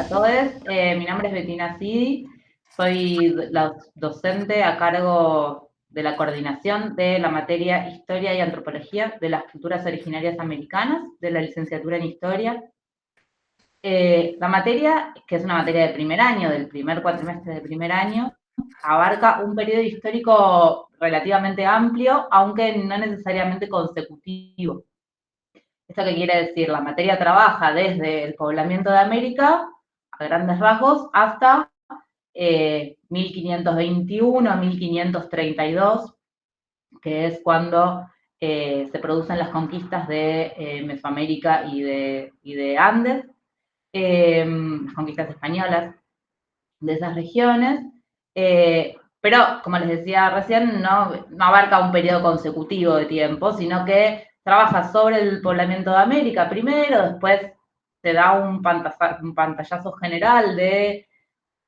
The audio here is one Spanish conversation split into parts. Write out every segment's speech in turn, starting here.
todos. Mi nombre es Bettina Sidi. Soy la docente a cargo de la coordinación de la materia Historia y Antropología de las Culturas Originarias Americanas, de la licenciatura en Historia. La materia, que es una materia de primer año, del primer cuatrimestre de primer año, abarca un periodo histórico relativamente amplio, aunque no necesariamente consecutivo. ¿Esto qué quiere decir? La materia trabaja desde el poblamiento de América, a grandes rasgos, hasta 1521 a 1532, que es cuando se producen las conquistas de Mesoamérica y de Andes, conquistas españolas de esas regiones, pero como les decía recién, no abarca un periodo consecutivo de tiempo, sino que trabaja sobre el poblamiento de América primero, después se da un pantallazo general de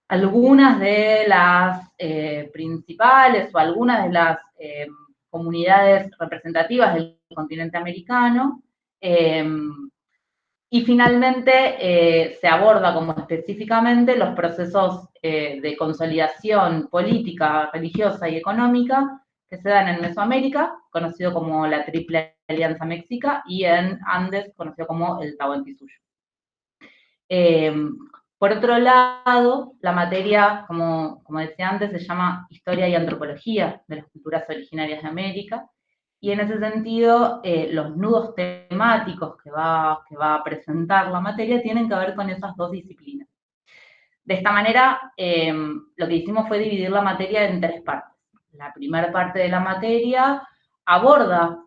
algunas de las principales o algunas de las comunidades representativas del continente americano, y finalmente se aborda como específicamente los procesos de consolidación política, religiosa y económica que se dan en Mesoamérica, conocido como la Triple Alianza Méxica, y en Andes, conocido como el Tahuantinsuyo. Por otro lado, la materia, como decía antes, se llama Historia y Antropología de las Culturas Originarias de América, y en ese sentido, los nudos temáticos que va a presentar la materia tienen que ver con esas dos disciplinas. De esta manera, lo que hicimos fue dividir la materia en tres partes. La primera parte de la materia aborda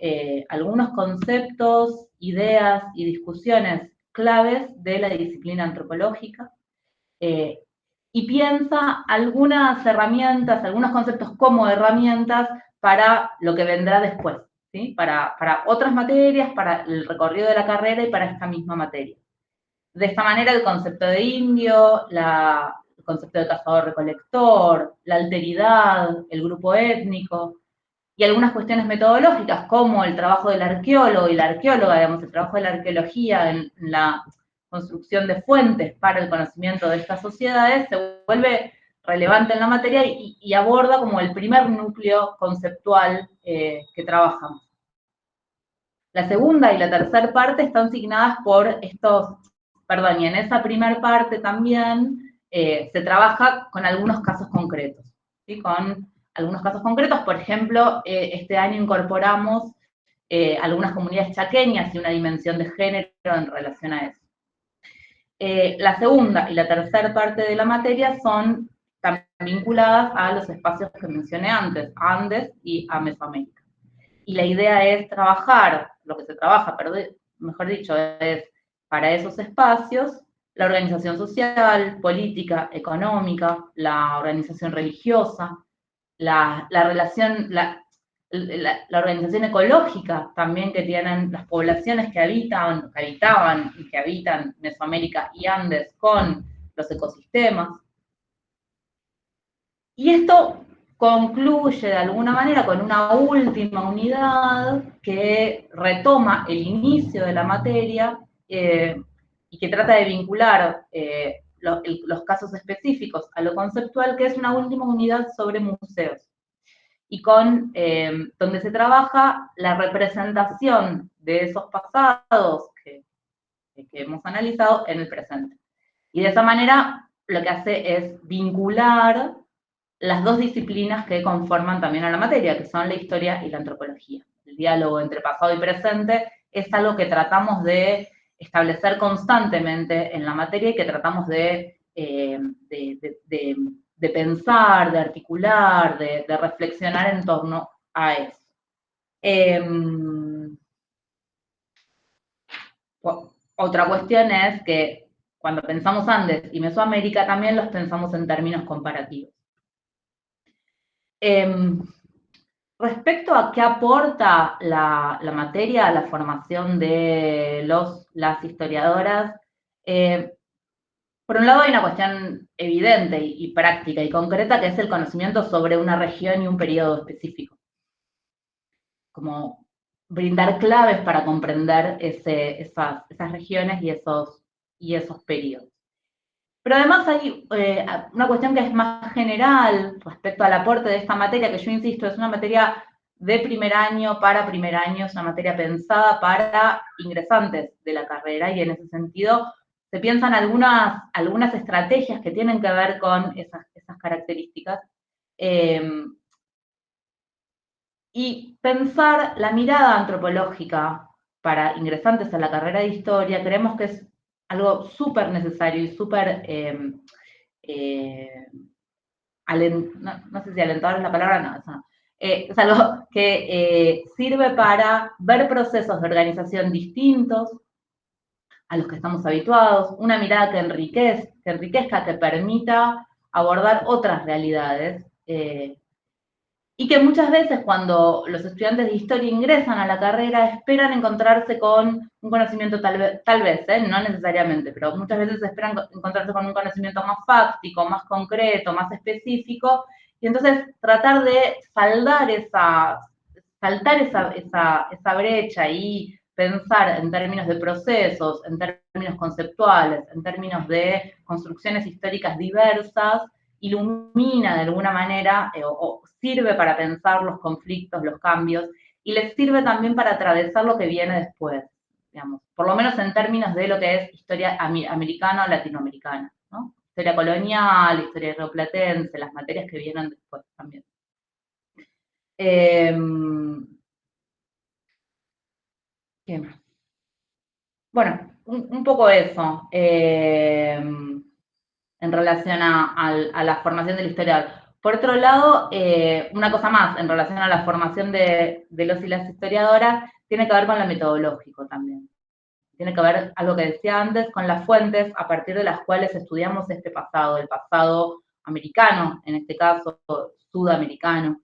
algunos conceptos, ideas y discusiones claves de la disciplina antropológica, y piensa algunas herramientas, algunos conceptos como herramientas para lo que vendrá después, ¿sí? Para otras materias, para el recorrido de la carrera y para esta misma materia. De esta manera, el concepto de indio, el concepto de cazador-recolector, la alteridad, el grupo étnico, y algunas cuestiones metodológicas, como el trabajo del arqueólogo y la arqueóloga, digamos, el trabajo de la arqueología en la construcción de fuentes para el conocimiento de estas sociedades, se vuelve relevante en la materia y aborda como el primer núcleo conceptual que trabajamos. La segunda y la tercera parte están asignadas por estos, perdón, y en esa primera parte también se trabaja con algunos casos concretos, ¿sí? Con algunos casos concretos, por ejemplo, este año incorporamos algunas comunidades chaqueñas y una dimensión de género en relación a eso. La segunda y la tercera parte de la materia son también vinculadas a los espacios que mencioné antes, Andes y a Mesoamérica. Y la idea es trabajar, lo que se trabaja, pero mejor dicho, es para esos espacios la organización social, política, económica, la organización religiosa, la relación, la organización ecológica también que tienen las poblaciones que habitaban y que habitan Mesoamérica y Andes con los ecosistemas. Y esto concluye de alguna manera con una última unidad que retoma el inicio de la materia y que trata de vincular los casos específicos a lo conceptual, que es una última unidad sobre museos, y donde se trabaja la representación de esos pasados que hemos analizado en el presente. Y de esa manera lo que hace es vincular las dos disciplinas que conforman también a la materia, que son la historia y la antropología. El diálogo entre pasado y presente es algo que tratamos de establecer constantemente en la materia y que tratamos de pensar, de articular, de reflexionar en torno a eso. Otra cuestión es que cuando pensamos Andes y Mesoamérica también los pensamos en términos comparativos. Respecto a qué aporta la materia a la formación de las historiadoras, por un lado hay una cuestión evidente y práctica y concreta, que es el conocimiento sobre una región y un periodo específico. Como brindar claves para comprender esas regiones y esos periodos. Pero además hay una cuestión que es más general respecto al aporte de esta materia, que yo insisto, es una materia de primer año para primer año, es una materia pensada para ingresantes de la carrera, y en ese sentido se piensan algunas estrategias que tienen que ver con esas características. Y pensar la mirada antropológica para ingresantes a la carrera de historia, creemos que es algo súper necesario y súper, no sé si alentador es la palabra, no, eso no. Es algo que sirve para ver procesos de organización distintos a los que estamos habituados, una mirada que enriquezca, que permita abordar otras realidades, y que muchas veces cuando los estudiantes de historia ingresan a la carrera esperan encontrarse con un conocimiento tal vez, no necesariamente, pero muchas veces esperan encontrarse con un conocimiento más fáctico, más concreto, más específico, y entonces tratar de saltar esa brecha y pensar en términos de procesos, en términos conceptuales, en términos de construcciones históricas diversas, ilumina de alguna manera o sirve para pensar los conflictos, los cambios, y les sirve también para atravesar lo que viene después, digamos, por lo menos en términos de lo que es historia americana o latinoamericana, ¿no? Historia colonial, historia rioplatense, las materias que vienen después también. ¿Qué más? Bueno, un poco eso. En relación a la formación del historiador. Por otro lado, una cosa más en relación a la formación de los y las historiadoras, tiene que ver con lo metodológico también. Tiene que ver, algo que decía antes, con las fuentes a partir de las cuales estudiamos este pasado, el pasado americano, en este caso sudamericano,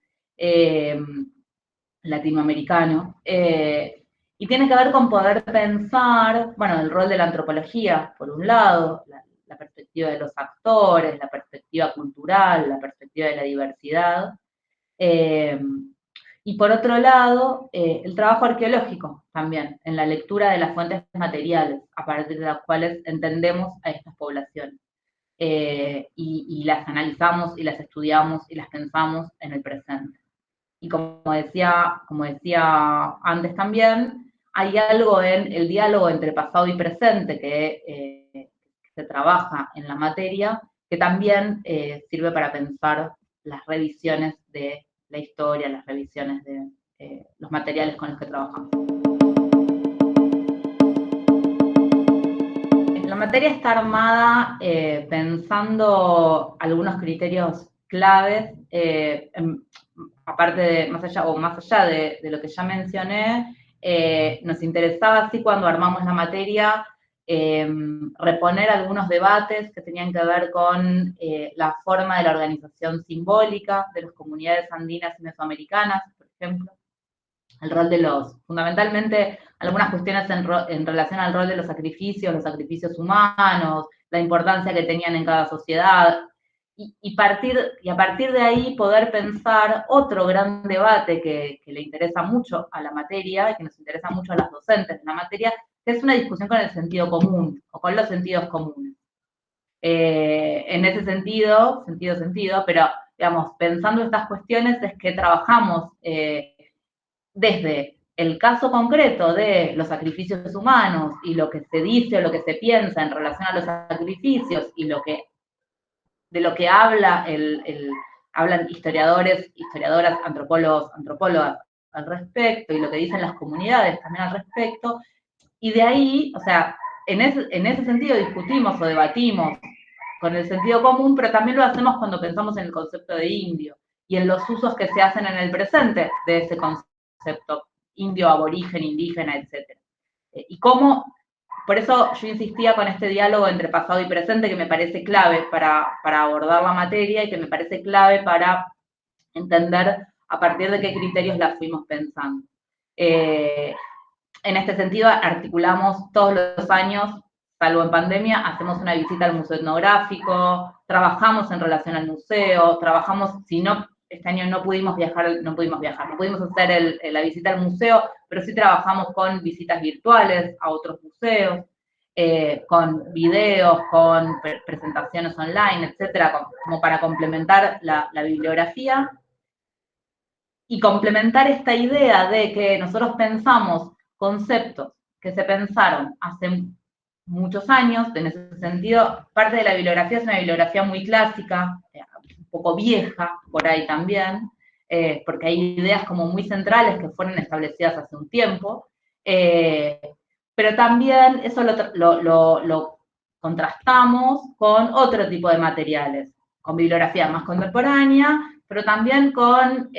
latinoamericano, y tiene que ver con poder pensar, bueno, el rol de la antropología, por un lado, la perspectiva de los actores, la perspectiva cultural, la perspectiva de la diversidad, eh, y por otro lado, el trabajo arqueológico también, en la lectura de las fuentes materiales, a partir de las cuales entendemos a estas poblaciones. Y las analizamos y las estudiamos y las pensamos en el presente. Y como decía antes también, hay algo en el diálogo entre pasado y presente que se trabaja en la materia, que también sirve para pensar las revisiones de la historia, las revisiones de los materiales con los que trabajamos. La materia está armada pensando algunos criterios claves, aparte de, más allá de lo que ya mencioné, nos interesaba así cuando armamos la materia reponer algunos debates que tenían que ver con la forma de la organización simbólica de las comunidades andinas y mesoamericanas, por ejemplo, el rol de fundamentalmente algunas cuestiones en relación al rol de los sacrificios humanos, la importancia que tenían en cada sociedad, y a partir de ahí poder pensar otro gran debate que le interesa mucho a la materia y que nos interesa mucho a las docentes de la materia, que es una discusión con el sentido común o con los sentidos comunes. En ese sentido, pero digamos, pensando estas cuestiones es que trabajamos desde el caso concreto de los sacrificios humanos y lo que se dice o lo que se piensa en relación a los sacrificios y de lo que hablan historiadores, historiadoras, antropólogos, antropólogas al respecto, y lo que dicen las comunidades también al respecto, y de ahí, o sea, en ese sentido discutimos o debatimos con el sentido común, pero también lo hacemos cuando pensamos en el concepto de indio y en los usos que se hacen en el presente de ese concepto indio, aborigen, indígena, etc. Y cómo, por eso yo insistía con este diálogo entre pasado y presente, que me parece clave para abordar la materia y que me parece clave para entender a partir de qué criterios la fuimos pensando. En este sentido, articulamos todos los años, salvo en pandemia, hacemos una visita al museo etnográfico, trabajamos en relación al museo, si no, este año no pudimos hacer la visita al museo, pero sí trabajamos con visitas virtuales a otros museos. con videos, con presentaciones online, etcétera, como para complementar la bibliografía y complementar esta idea de que nosotros pensamos conceptos que se pensaron hace muchos años. En ese sentido, parte de la bibliografía es una bibliografía muy clásica, un poco vieja por ahí también, porque hay ideas como muy centrales que fueron establecidas hace un tiempo, pero también eso lo contrastamos con otro tipo de materiales, con bibliografía más contemporánea, pero también con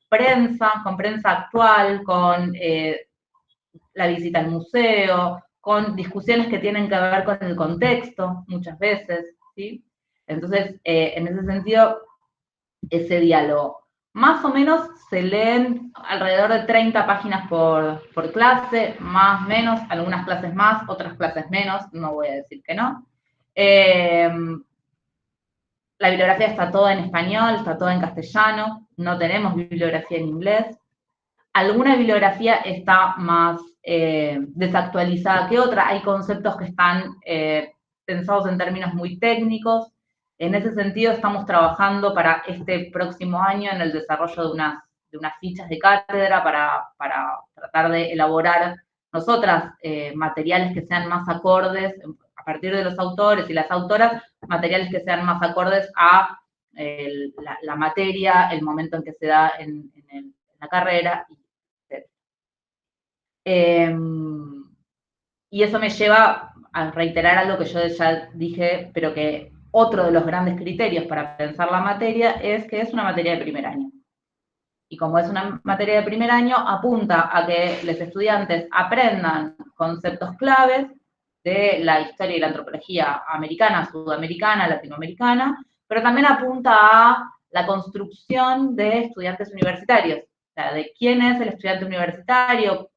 con prensa actual, con la visita al museo, con discusiones que tienen que ver con el contexto, muchas veces, ¿sí? Entonces, en ese sentido, ese diálogo. Más o menos se leen alrededor de 30 páginas por clase, más o menos, algunas clases más, otras clases menos, no voy a decir que no. La bibliografía está toda en español, está toda en castellano, no tenemos bibliografía en inglés. Alguna bibliografía está más desactualizada que otra, hay conceptos que están pensados en términos muy técnicos. En ese sentido, estamos trabajando para este próximo año en el desarrollo de unas fichas de cátedra para tratar de elaborar nosotras materiales que sean más acordes, a partir de los autores y las autoras, materiales que sean más acordes a la materia, el momento en que se da en la carrera. Y eso me lleva a reiterar algo que yo ya dije, pero que otro de los grandes criterios para pensar la materia es que es una materia de primer año. Y como es una materia de primer año, apunta a que los estudiantes aprendan conceptos claves de la historia y la antropología americana, sudamericana, latinoamericana, pero también apunta a la construcción de estudiantes universitarios, o sea, de quién es el estudiante universitario,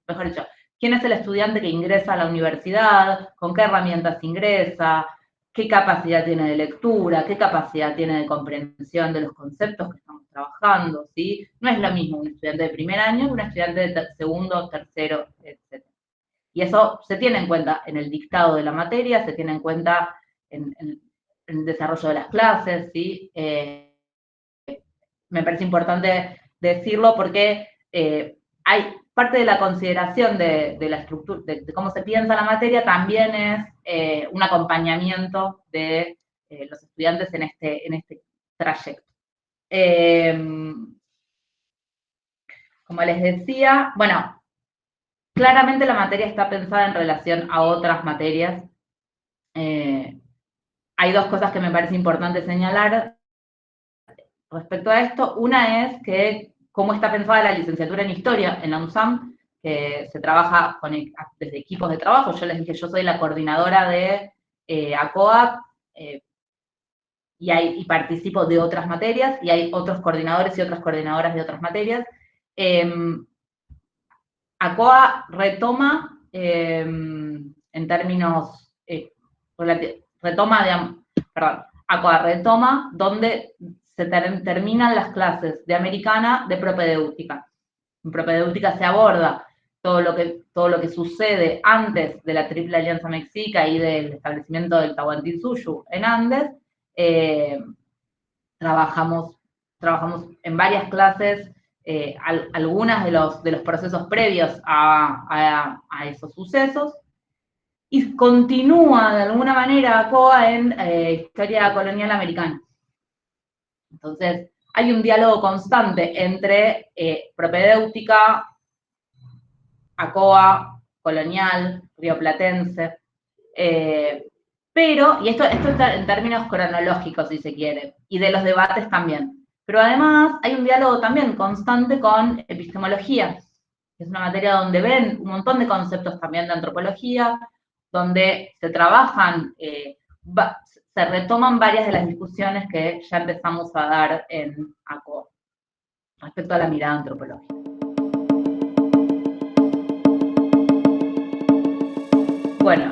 mejor dicho, quién es el estudiante que ingresa a la universidad, con qué herramientas ingresa, qué capacidad tiene de lectura, qué capacidad tiene de comprensión de los conceptos que estamos trabajando, ¿sí? No es lo mismo un estudiante de primer año que un estudiante de segundo, tercero, etc. Y eso se tiene en cuenta en el dictado de la materia, se tiene en cuenta en el desarrollo de las clases, ¿sí? Me parece importante decirlo porque hay parte de la consideración de la estructura, de cómo se piensa la materia, también es un acompañamiento de los estudiantes en este trayecto. Como les decía, bueno, claramente la materia está pensada en relación a otras materias. Hay dos cosas que me parece importante señalar respecto a esto. Una es que cómo está pensada la licenciatura en Historia en la UNSAM, que se trabaja desde equipos de trabajo. Yo les dije, yo soy la coordinadora de ACOAP y participo de otras materias, y hay otros coordinadores y otras coordinadoras de otras materias. ACOA retoma, en términos, ACOA retoma donde se terminan las clases de americana de propedéutica. En propedéutica se aborda todo lo que sucede antes de la Triple Alianza Mexica y del establecimiento del Tahuantinsuyo en Andes. Trabajamos en varias clases algunas de los procesos previos a esos sucesos, y continúa de alguna manera ACOA en historia colonial americana. Entonces, hay un diálogo constante entre propedéutica, ACOA, colonial, rioplatense, pero, y esto está en términos cronológicos, si se quiere, y de los debates también. Pero además hay un diálogo también constante con epistemología, que es una materia donde ven un montón de conceptos también de antropología, donde se trabajan, se retoman varias de las discusiones que ya empezamos a dar en ACO respecto a la mirada antropológica. Bueno,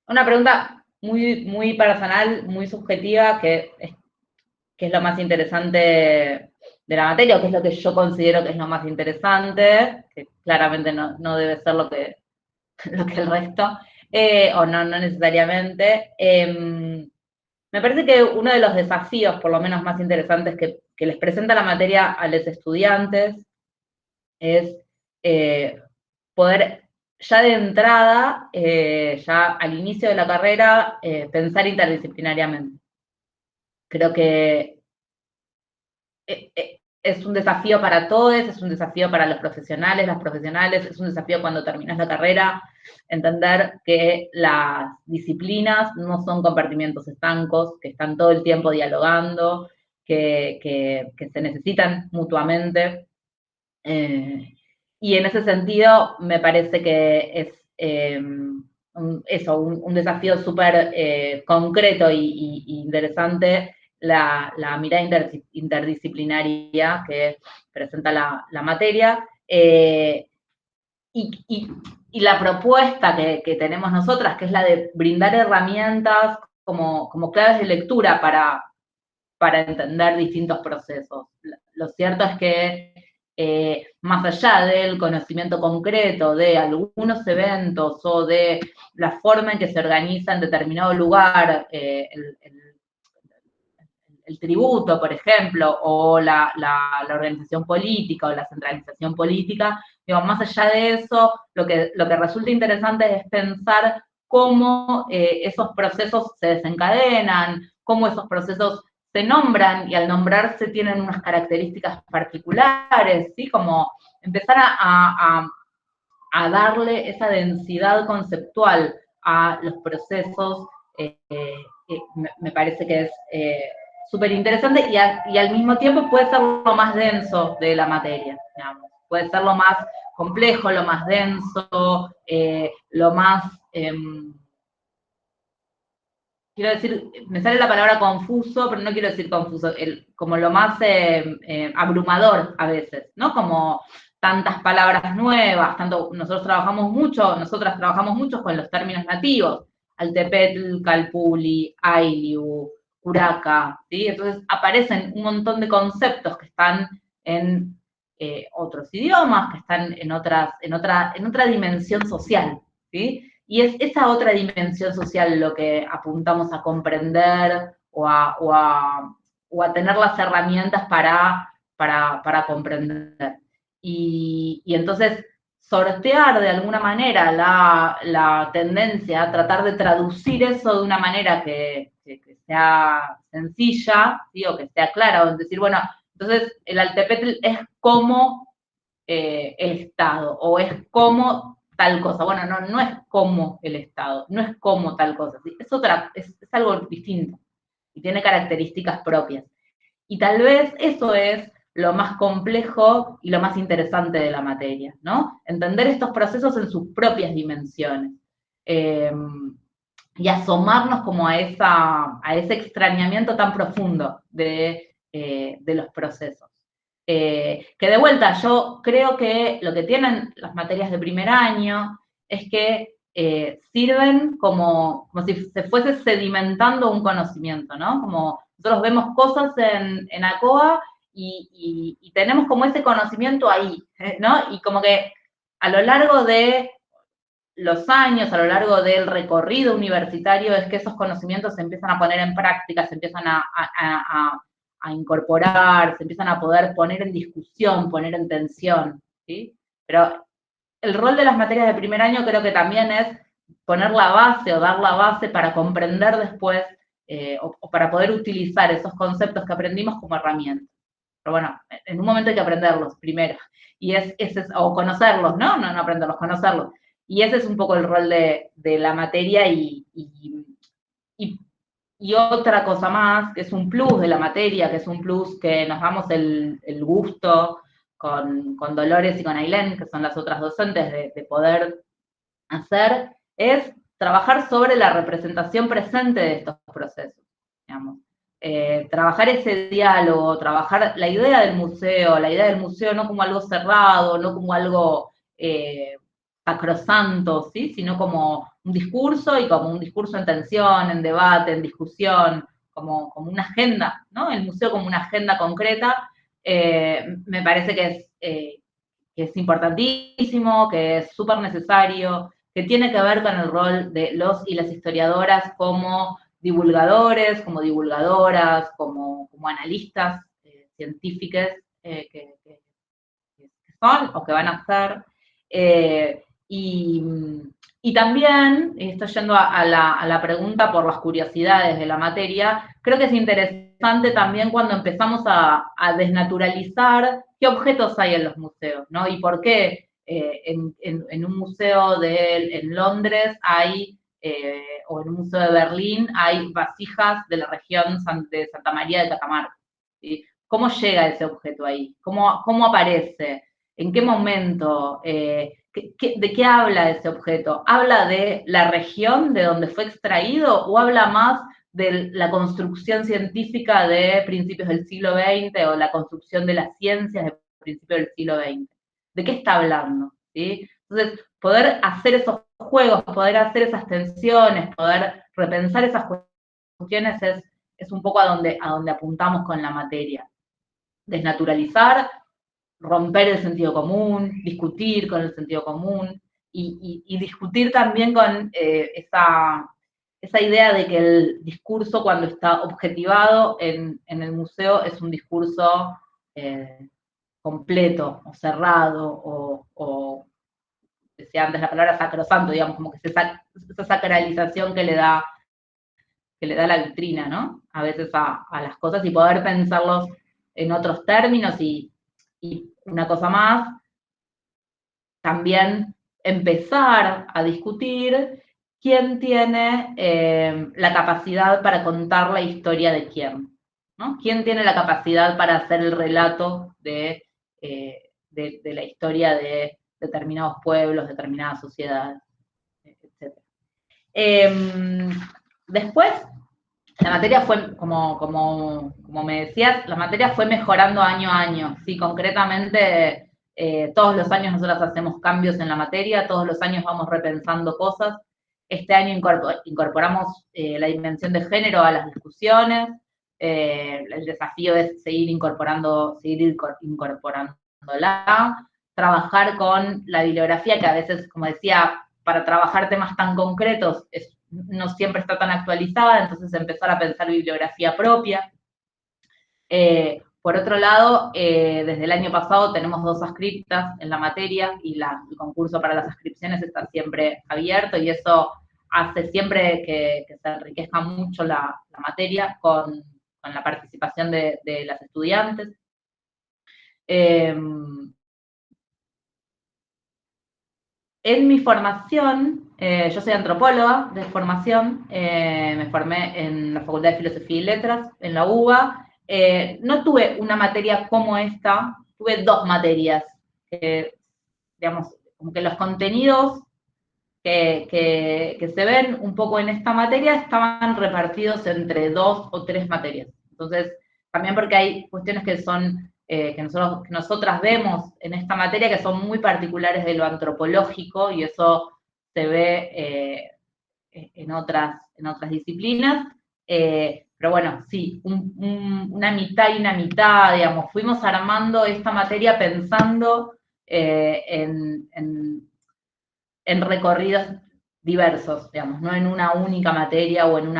una pregunta muy, muy personal, muy subjetiva, que es lo más interesante de la materia, o qué es lo que yo considero que es lo más interesante, que claramente no debe ser lo que, lo que el resto, o no necesariamente. Me parece que uno de los desafíos, por lo menos más interesantes, que les presenta la materia a los estudiantes es poder ya de entrada, ya al inicio de la carrera, pensar interdisciplinariamente. Creo que es un desafío para todos, es un desafío para los profesionales, las profesionales, es un desafío cuando terminas la carrera, entender que las disciplinas no son compartimientos estancos, que están todo el tiempo dialogando, que se necesitan mutuamente. Y en ese sentido, me parece que es un desafío súper concreto y interesante la mirada interdisciplinaria que presenta la materia. Y, y, la propuesta que tenemos nosotras, que es la de brindar herramientas como claves de lectura para entender distintos procesos. Lo cierto es que más allá del conocimiento concreto de algunos eventos o de la forma en que se organiza en determinado lugar el tributo, por ejemplo, o la organización política o la centralización política, digo, más allá de eso, lo que resulta interesante es pensar cómo esos procesos se desencadenan, cómo esos procesos se nombran y al nombrarse tienen unas características particulares, ¿sí? Como empezar a darle esa densidad conceptual a los procesos, me parece que es súper interesante y al mismo tiempo puede ser lo más denso de la materia, digamos. Puede ser lo más complejo, lo más denso, lo más... quiero decir, me sale la palabra confuso, pero no quiero decir confuso, como lo más abrumador a veces, ¿no? Como tantas palabras nuevas, nosotras trabajamos mucho con los términos nativos, Altepetl, Calpuli, Ailiu, Curaca, ¿sí? Entonces aparecen un montón de conceptos que están en otros idiomas, que están en otra dimensión social, ¿sí? Y es esa otra dimensión social lo que apuntamos a comprender o a tener las herramientas para comprender. Y entonces sortear de alguna manera la tendencia a tratar de traducir eso de una manera que sea sencilla, ¿sí? O que sea clara, o decir, bueno, entonces el Altepetl es como el Estado, o es como tal cosa. Bueno, no es como el Estado, no es como tal cosa, ¿sí? Es algo distinto y tiene características propias. Y tal vez eso es lo más complejo y lo más interesante de la materia, ¿no? Entender estos procesos en sus propias dimensiones. Y asomarnos como a ese extrañamiento tan profundo de los procesos. Que de vuelta, yo creo que lo que tienen las materias de primer año es que sirven como si se fuese sedimentando un conocimiento, ¿no? Como nosotros vemos cosas en ACOA y tenemos como ese conocimiento ahí, ¿no? Y como que a lo largo de los años, a lo largo del recorrido universitario, es que esos conocimientos se empiezan a poner en práctica, se empiezan a incorporar, se empiezan a poder poner en discusión, poner en tensión, ¿sí? Pero el rol de las materias de primer año creo que también es poner la base o dar la base para comprender después o para poder utilizar esos conceptos que aprendimos como herramientas. Pero bueno, en un momento hay que aprenderlos primero. Y o conocerlos, ¿no? No aprenderlos, conocerlos. Y ese es un poco el rol de la materia y otra cosa más, que es un plus de la materia, que es un plus que nos damos el gusto con Dolores y con Ailén, que son las otras docentes, de poder hacer, es trabajar sobre la representación presente de estos procesos, digamos. Trabajar ese diálogo, trabajar la idea del museo no como algo cerrado, no como algo sacrosanto, ¿sí? Sino como un discurso y como un discurso en tensión, en debate, en discusión, como una agenda, ¿no? El museo como una agenda concreta me parece que es importantísimo, que es súper necesario, que tiene que ver con el rol de los y las historiadoras como divulgadores, como divulgadoras, como analistas científicos que son o que van a ser. Y también, estoy yendo a la pregunta por las curiosidades de la materia, creo que es interesante también cuando empezamos a desnaturalizar qué objetos hay en los museos, ¿no? Y por qué en un museo en Londres hay, o en un museo de Berlín, hay vasijas de la región de Santa María de Catamarca. ¿Sí? ¿Cómo llega ese objeto ahí? ¿Cómo aparece? ¿En qué momento? ¿De qué habla ese objeto? ¿Habla de la región de donde fue extraído o habla más de la construcción científica de principios del siglo XX o la construcción de las ciencias de principios del siglo XX? ¿De qué está hablando? ¿Sí? Entonces, poder hacer esos juegos, poder hacer esas tensiones, poder repensar esas cuestiones es un poco a donde apuntamos con la materia. Desnaturalizar, romper el sentido común, discutir con el sentido común y discutir también con esa idea de que el discurso cuando está objetivado en el museo es un discurso completo o cerrado o decía antes la palabra sacrosanto, digamos, como que esa sacralización que le da la vitrina, ¿no? A veces a las cosas y poder pensarlos en otros términos y una cosa más, también empezar a discutir quién tiene la capacidad para contar la historia de quién, ¿no? ¿Quién tiene la capacidad para hacer el relato de la historia de determinados pueblos, determinadas sociedades, etc. Después, la materia fue, como me decías, la materia fue mejorando año a año. Sí, concretamente, todos los años nosotros hacemos cambios en la materia, todos los años vamos repensando cosas. Este año incorporamos la dimensión de género a las discusiones. El desafío es seguir incorporándola, trabajar con la bibliografía, que a veces, como decía, para trabajar temas tan concretos no siempre está tan actualizada, entonces empezar a pensar bibliografía propia. Por otro lado, desde el año pasado tenemos 2 ascriptas en la materia y el concurso para las ascripciones está siempre abierto y eso hace siempre que se enriquezca mucho la materia con la participación de las estudiantes. En mi formación, yo soy antropóloga de formación, me formé en la Facultad de Filosofía y Letras, en la UBA. No tuve una materia como esta, tuve 2 materias, digamos, como que los contenidos que se ven un poco en esta materia estaban repartidos entre 2 o 3 materias. Entonces, también porque hay cuestiones que son que nosotras vemos en esta materia que son muy particulares de lo antropológico y eso se ve en otras disciplinas. Pero bueno, sí, una mitad y una mitad, digamos, fuimos armando esta materia pensando en recorridos diversos, digamos, no en una única materia o en un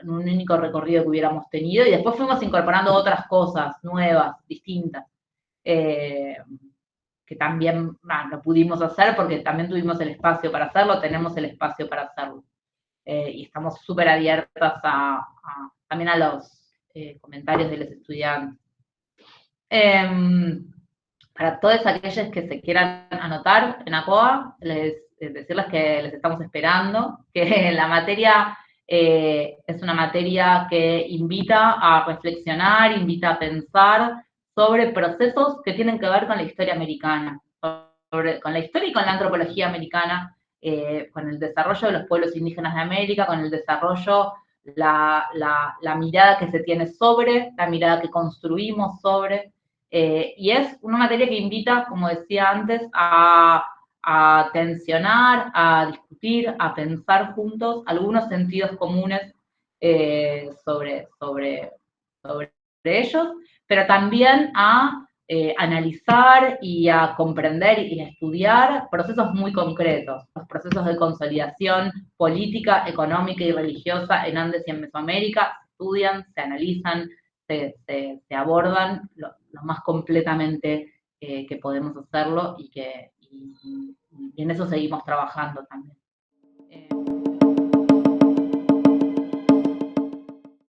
único recorrido que hubiéramos tenido, y después fuimos incorporando otras cosas nuevas, distintas, que también lo pudimos hacer porque también tuvimos el espacio para hacerlo, tenemos el espacio para hacerlo. Y estamos súper abiertas también a los comentarios de los estudiantes. Para todos aquellos que se quieran anotar en ACOA, decirles que les estamos esperando, que la materia es una materia que invita a reflexionar, invita a pensar sobre procesos que tienen que ver con la historia americana, con la historia y con la antropología americana, con el desarrollo de los pueblos indígenas de América, con el desarrollo, la mirada que se tiene sobre, la mirada que construimos sobre, y es una materia que invita, como decía antes, a tensionar, a discutir, a pensar juntos algunos sentidos comunes sobre ellos, pero también a analizar y a comprender y a estudiar procesos muy concretos, los procesos de consolidación política, económica y religiosa en Andes y en Mesoamérica, se estudian, se analizan, se abordan lo más completamente que podemos hacerlo y en eso seguimos trabajando también.